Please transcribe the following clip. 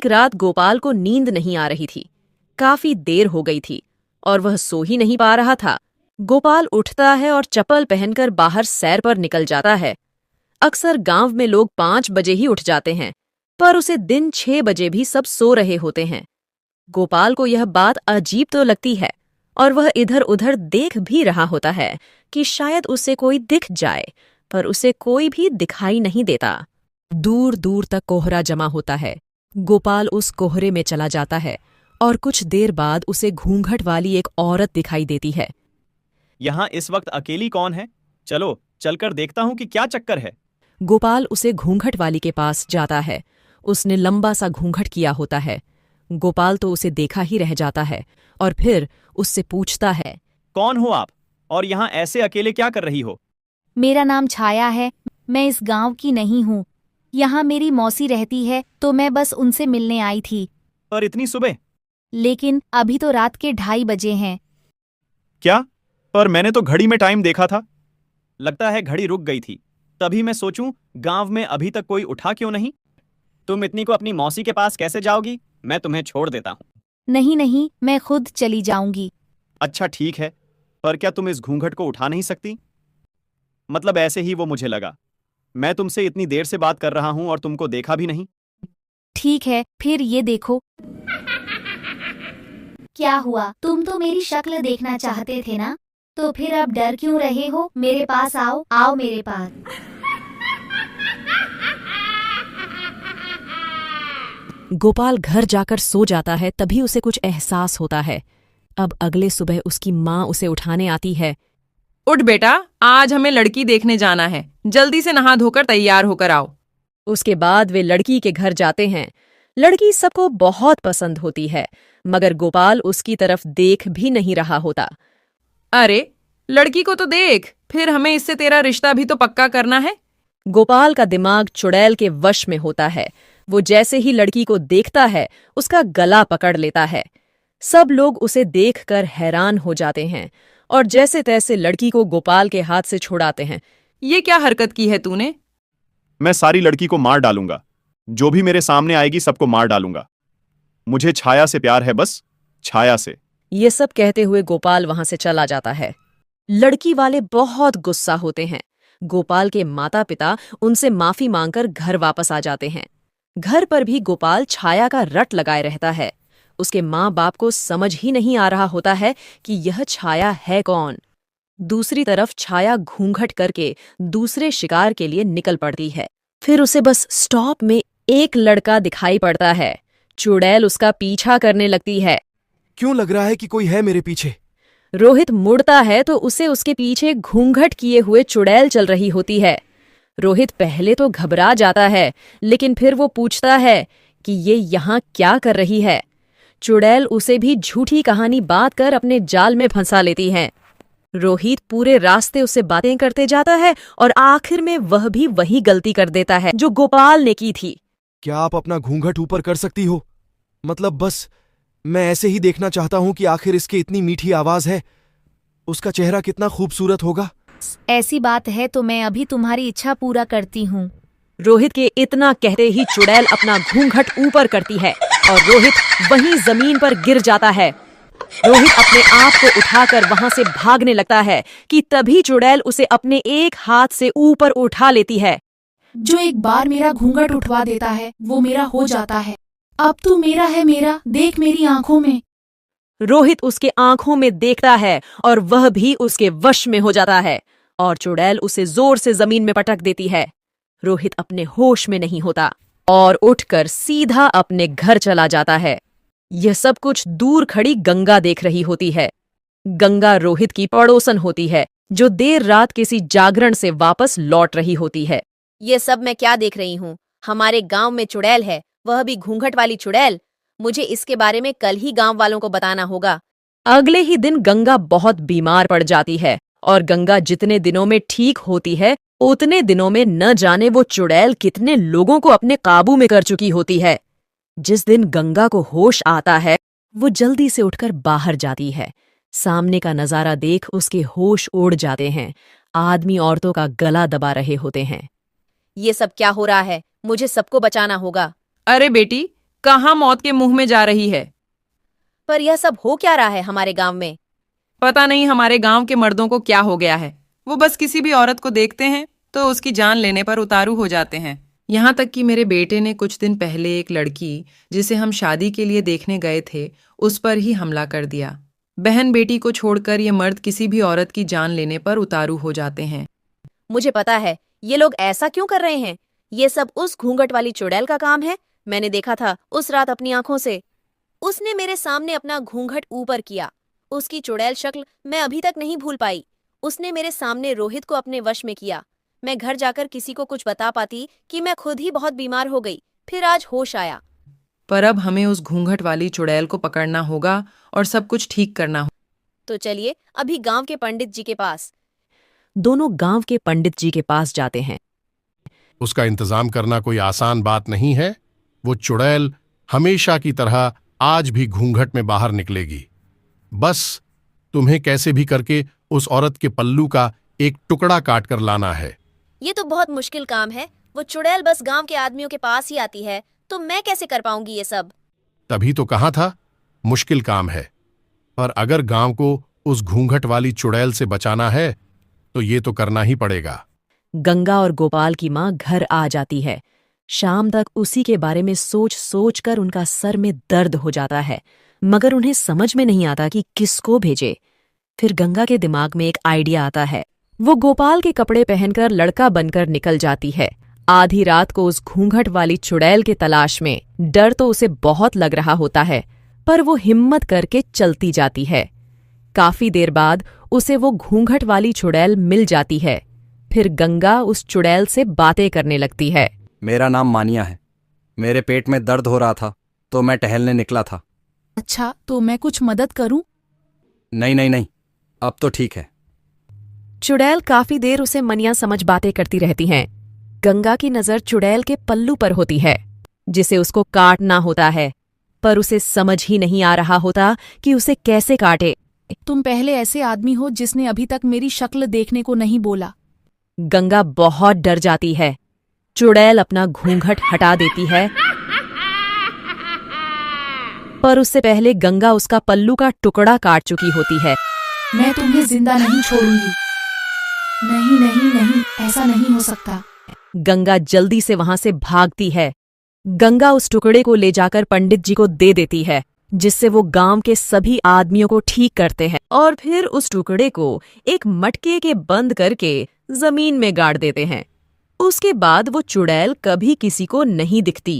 एक रात गोपाल को नींद नहीं आ रही थी। काफी देर हो गई थी और वह सो ही नहीं पा रहा था। गोपाल उठता है और चप्पल पहनकर बाहर सैर पर निकल जाता है। अक्सर गांव में लोग 5 बजे ही उठ जाते हैं, पर उसे दिन 6 बजे भी सब सो रहे होते हैं। गोपाल को यह बात अजीब तो लगती है और वह इधर उधर देख भी रहा होता है कि शायद उसे कोई दिख जाए, पर उसे कोई भी दिखाई नहीं देता। दूर दूर तक कोहरा जमा होता है। गोपाल उस कोहरे में चला जाता है और कुछ देर बाद उसे घूंघट वाली एक औरत दिखाई देती है। यहाँ इस वक्त अकेली कौन है? चलो चलकर देखता हूँ कि क्या चक्कर है। गोपाल उसे घूंघट वाली के पास जाता है। उसने लंबा सा घूंघट किया होता है। गोपाल तो उसे देखा ही रह जाता है और फिर उससे पूछता है, कौन हो आप और यहाँ ऐसे अकेले क्या कर रही हो? मेरा नाम छाया है। मैं इस गांव की नहीं हूँ। यहाँ मेरी मौसी रहती है, तो मैं बस उनसे मिलने आई थी। पर इतनी सुबह? लेकिन अभी तो रात के 2:30 बजे हैं। क्या? पर मैंने तो घड़ी में टाइम देखा था। लगता है घड़ी रुक गई थी। तभी मैं सोचूं गांव में अभी तक कोई उठा क्यों नहीं। तुम इतनी को अपनी मौसी के पास कैसे जाओगी? मैं तुम्हें छोड़ देता हूँ। नहीं नहीं, मैं खुद चली जाऊंगी। अच्छा ठीक है, पर क्या तुम इस घूंघट को उठा नहीं सकती? मतलब ऐसे ही वो मुझे लगा। मैं तुमसे इतनी देर से बात कर रहा हूं और तुमको देखा भी नहीं। ठीक है, फिर ये देखो। क्या हुआ? तुम तो मेरी शक्ल देखना चाहते थे ना? तो फिर अब डर क्यों रहे हो? मेरे पास आओ, आओ मेरे पास। गोपाल घर जाकर सो जाता है। तभी उसे कुछ एहसास होता है। अब अगले सुबह उसकी माँ उसे उठाने आती है। उठ बेटा, आज हमें लड़की देखने जाना है। जल्दी से नहा धोकर तैयार होकर आओ। उसके बाद वे लड़की के घर जाते हैं। लड़की सबको बहुत पसंद होती है, मगर गोपाल उसकी तरफ देख भी नहीं रहा होता। अरे लड़की को तो देख, फिर हमें इससे तेरा रिश्ता भी तो पक्का करना है। गोपाल का दिमाग चुड़ैल के वश में होता है। वो जैसे ही लड़की को देखता है, उसका गला पकड़ लेता है। सब लोग उसे देखकर हैरान हो जाते हैं और जैसे तैसे लड़की को गोपाल के हाथ से छुड़ाते हैं। ये क्या हरकत की है तूने? मैं सारी लड़की को मार डालूंगा। जो भी मेरे सामने आएगी सबको मार डालूंगा। मुझे छाया से प्यार है, बस छाया से। ये सब कहते हुए गोपाल वहां से चला जाता है। लड़की वाले बहुत गुस्सा होते हैं। गोपाल के माता पिता उनसे माफी मांगकर घर वापस आ जाते हैं। घर पर भी गोपाल छाया का रट लगाए रहता है। उसके माँ बाप को समझ ही नहीं आ रहा होता है कि यह छाया है कौन। दूसरी तरफ छाया घूंघट करके दूसरे शिकार के लिए निकल पड़ती है। फिर उसे बस स्टॉप में एक लड़का दिखाई पड़ता है। चुड़ैल उसका पीछा करने लगती है। क्यों लग रहा है कि कोई है मेरे पीछे? रोहित मुड़ता है तो उसे उसके पीछे घूंघट किए हुए चुड़ैल चल रही होती है। रोहित पहले तो घबरा जाता है, लेकिन फिर वो पूछता है कि ये यहाँ क्या कर रही है। चुड़ैल उसे भी झूठी कहानी बात कर अपने जाल में फंसा लेती है। रोहित पूरे रास्ते उससे बातें करते जाता है और आखिर में वह भी वही गलती कर देता है जो गोपाल ने की थी। क्या आप अपना घूंघट ऊपर कर सकती हो? मतलब बस मैं ऐसे ही देखना चाहता हूं कि आखिर इसकी इतनी मीठी आवाज है। उसका चेहरा कितना खूबसूरत होगा। ऐसी बात है तो मैं अभी तुम्हारी इच्छा पूरा करती हूँ। रोहित के इतना कहते ही चुड़ैल अपना घूंघट ऊपर करती है और रोहित वहीं जमीन पर गिर जाता है। रोहित अपने आप को उठाकर वहां से भागने लगता है कि तभी चुड़ैल उसे अपने एक हाथ से ऊपर उठा लेती है। जो एक बार मेरा घूंघट उठवा देता है वो मेरा हो जाता है। अब तू मेरा है, मेरा देख मेरी आंखों में। रोहित उसके आंखों में देखता है और वह भी उसके वश में हो जाता है और चुड़ैल उसे जोर से जमीन में पटक देती है। रोहित अपने होश में नहीं होता और उठकर सीधा अपने घर चला जाता है। यह सब कुछ दूर खड़ी गंगा देख रही होती है। गंगा रोहित की पड़ोसन होती है, जो देर रात किसी जागरण से वापस लौट रही होती है। ये सब मैं क्या देख रही हूँ? हमारे गांव में चुड़ैल है, वह भी घूंघट वाली चुड़ैल। मुझे इसके बारे में कल ही गांव वालों को बताना होगा। अगले ही दिन गंगा बहुत बीमार पड़ जाती है और गंगा जितने दिनों में ठीक होती है, उतने दिनों में न जाने वो चुड़ैल कितने लोगों को अपने काबू में कर चुकी होती है। जिस दिन गंगा को होश आता है, वो जल्दी से उठकर बाहर जाती है। सामने का नजारा देख उसके होश उड़ जाते हैं। आदमी औरतों का गला दबा रहे होते हैं। ये सब क्या हो रहा है? मुझे सबको बचाना होगा। अरे बेटी, कहाँ मौत के मुंह में जा रही है। पर यह सब हो क्या रहा है हमारे गांव में? पता नहीं हमारे गांव के मर्दों को क्या हो गया है। वो बस किसी भी औरत को देखते हैं तो उसकी जान लेने पर उतारू हो जाते हैं। यहाँ तक कि मेरे बेटे ने कुछ दिन पहले एक लड़की जिसे हम शादी के लिए देखने गए थे उस पर ही हमला कर दिया। बहन बेटी को छोड़कर ये मर्द किसी भी औरत की जान लेने पर उतारू हो जाते हैं। मुझे पता है ये लोग ऐसा क्यों कर रहे हैं। ये सब उस घूंघट वाली चुड़ैल का काम है। मैंने देखा था उस रात अपनी आंखों से। उसने मेरे सामने अपना घूंघट ऊपर किया। उसकी चुड़ैल शक्ल मैं अभी तक नहीं भूल पाई। उसने मेरे सामने रोहित को अपने वश में किया। मैं घर जाकर किसी को कुछ बता पाती कि मैं खुद ही बहुत बीमार हो गई। फिर आज होश आया। पर अब हमें उस घूंघट वाली चुड़ैल को पकड़ना होगा और सब कुछ ठीक करना होगा। तो चलिए अभी गांव के पंडित जी के पास। दोनों गांव के पंडित जी के पास जाते हैं। उसका इंतजाम करना कोई आसान बात नहीं है। वो चुड़ैल हमेशा की तरह आज भी घूंघट में बाहर निकलेगी। बस तुम्हें कैसे भी करके उस औरत के पल्लू का एक टुकड़ा काट कर लाना है। ये तो बहुत मुश्किल काम है। वो चुड़ैल बस गांव के आदमियों के पास ही आती है, तो मैं कैसे कर पाऊंगी ये सब? तभी तो कहा था मुश्किल काम है। पर अगर गांव को उस घूंघट वाली चुड़ैल से बचाना है तो ये तो करना ही पड़ेगा। गंगा और गोपाल की माँ घर आ जाती है। शाम तक उसी के बारे में सोच सोच कर उनका सर में दर्द हो जाता है, मगर उन्हें समझ में नहीं आता कि किसको भेजे। फिर गंगा के दिमाग में एक आइडिया आता है। वो गोपाल के कपड़े पहनकर लड़का बनकर निकल जाती है। आधी रात को उस घूंघट वाली चुड़ैल के तलाश में। डर तो उसे बहुत लग रहा होता है, पर वो हिम्मत करके चलती जाती है। काफी देर बाद उसे वो घूंघट वाली चुड़ैल मिल जाती है। फिर गंगा उस चुड़ैल से बातें करने लगती है। मेरा नाम मानिया है। मेरे पेट में दर्द हो रहा था तो मैं टहलने निकला था। अच्छा, तो मैं कुछ मदद करूं? नहीं नहीं नहीं, अब तो ठीक है। चुड़ैल काफी देर उसे मनिया समझ बातें करती रहती हैं। गंगा की नजर चुड़ैल के पल्लू पर होती है, जिसे उसको काटना होता है, पर उसे समझ ही नहीं आ रहा होता कि उसे कैसे काटे। तुम पहले ऐसे आदमी हो जिसने अभी तक मेरी शक्ल देखने को नहीं बोला। गंगा बहुत डर जाती है। चुड़ैल अपना घूंघट हटा देती है, पर उससे पहले गंगा उसका पल्लू का टुकड़ा काट चुकी होती है। मैं तुम्हें जिंदा नहीं छोड़ूंगी। नहीं नहीं नहीं, ऐसा नहीं हो सकता। गंगा जल्दी से वहां से भागती है। गंगा उस टुकड़े को ले जाकर पंडित जी को दे देती है, जिससे वो गांव के सभी आदमियों को ठीक करते हैं और फिर उस टुकड़े को एक मटके के बंद करके जमीन में गाड़ देते हैं। उसके बाद वो चुड़ैल कभी किसी को नहीं दिखती।